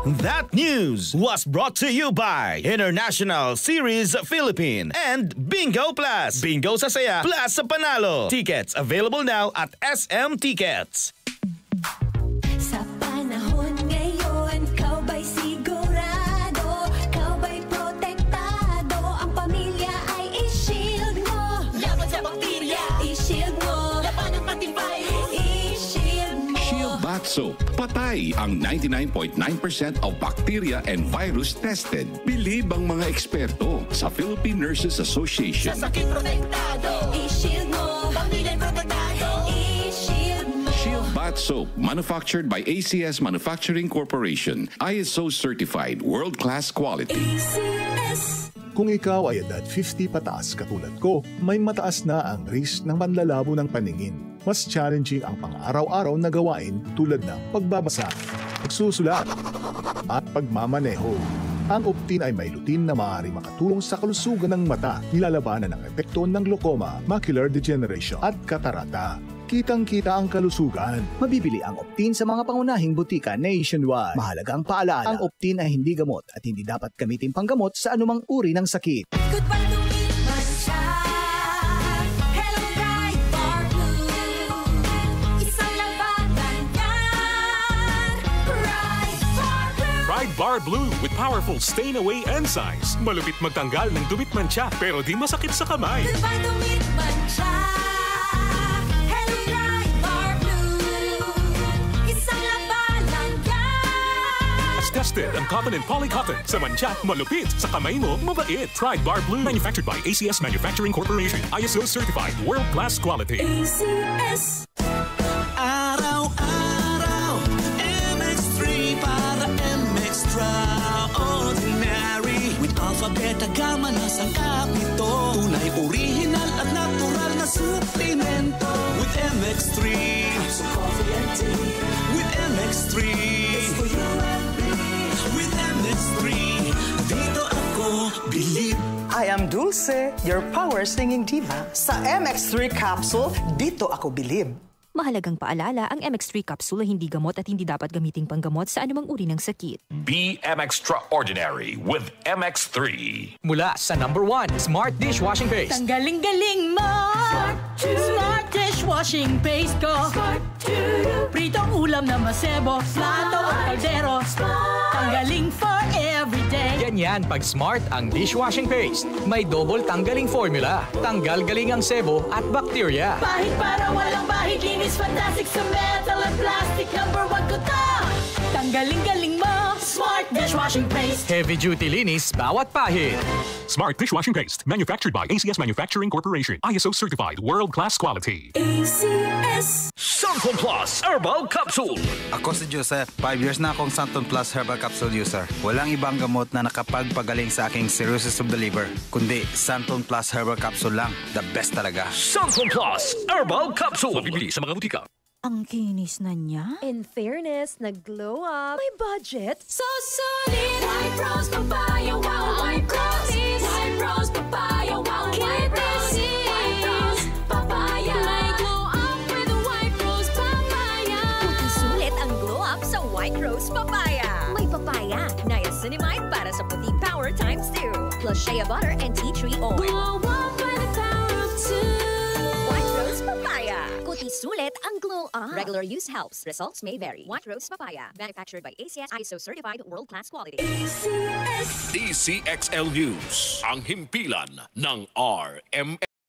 That news was brought to you by International Series Philippine and Bingo Plus. Bingo sa saya, plus sa panalo. Tickets available now at SM Tickets. Sa panahon ngayon, kau ba'y sigurado? Kau ba'y protektado? Ang pamilya ay i-shield mo. Laban sa bakterya, i-shield mo. Laban ng pating virus, i-shield mo. Shield Bath Soap. Patay ang 99.9% of bacteria and virus tested. Bilib ang mga eksperto sa Philippine Nurses Association. Sa sakit protektado, i-shield mo. Pamilya protektado, i-shield mo. Shield Bath Soap, manufactured by ACS Manufacturing Corporation. ISO certified, world-class quality. ACS. Kung ikaw ay edad 50 pataas katulad ko, may mataas na ang risk ng panlalabo ng paningin. Mas challenging ang pang-araw-araw na gawain tulad ng pagbabasa, pagsusulat, at pagmamaneho. Ang Optin ay may lutin na maaari makatulong sa kalusugan ng mata, nilalabanan ng epekto ng glaucoma, macular degeneration at katarata. Kitang-kita ang kalusugan. Mabibili ang Optin sa mga pangunahing butika nationwide. Mahalagang paalala, ang Optin ay hindi gamot at hindi dapat gamitin panggamot sa anumang uri ng sakit. Goodbye to me, Masha. Hello, bright bar blue. Isang labanan yan. Bright bar blue. Pride Bar Blue with powerful stain-away enzymes. Malupit magtanggal ng dumit mancha pero di masakit sa kamay. Goodbye to me, Masha. Hello, bright bar blue. Isang labanan yan. As tested ang cotton and polycotton. Sa mancha, malupit. Sa kamay mo, mabait. Pride Bar Blue. Manufactured by ACS Manufacturing Corporation. ISO certified. World-class quality. ACS. Araw-araw, MX3 para MX-Traordinary. With alpha, beta, gamma na sangkap ito. Tunay, original at natural na suplemento. With MX3, so coffee and tea. With MX3, it's for you and me. With MX3, dito ako bilib. I am Dulce, your power singing diva. Sa MX3 capsule, dito ako bilib. Mahalagang paalala, ang MX3 capsule ay hindi gamot at hindi dapat gamiting panggamot sa anumang uri ng sakit. Be MX-Traordinary with MX3. Mula sa #1 Smart Dishwashing Paste. Tanggaling-galing mo. Smart dishwashing paste ko. Pritong ulam na masebo, plato o kaldero. Tanggaling for everyday. Ganyan pag Smart ang dishwashing paste. May double tanggaling formula. Tanggal galing ang sebo at bakterya. Bahid para walang bahid, linis fantastic sa metal at plastic. #1 ko to. Tanggaling-galing mo. Smart dishwashing paste. Heavy duty linis bawat pahid. Smart Dishwashing Paste. Manufactured by ACS Manufacturing Corporation. ISO certified. World-class quality. ACS. Santon Plus Herbal Capsule. Ako si Joseph. 5 years na akong Santon Plus Herbal Capsule user. Walang ibang gamot na nakapagpagaling sa aking cirrhosis of the liver, kundi Santon Plus Herbal Capsule lang. The best talaga. Santon Plus Herbal Capsule. Mabibili sa mga butika. Ang kinis na niya. In fairness, nag-glow up. May budget. So solid. White Rose Papaya, wow, White Rose. White Rose Papaya, wow, White Rose. White Rose Papaya. May glow up with White Rose Papaya. Puti sulit ang glow up sa White Rose Papaya. May papaya, niacinamide para sa puti power ×2. Plus shea butter and tea tree oil. Glow up by the power of 2. White Rose Papaya. Puti sulit ang glow up. Regular use helps. Results may vary. White Rose Papaya. Manufactured by ACS ISO certified world-class quality. ACS. DCXL News. Ang himpilan ng RM.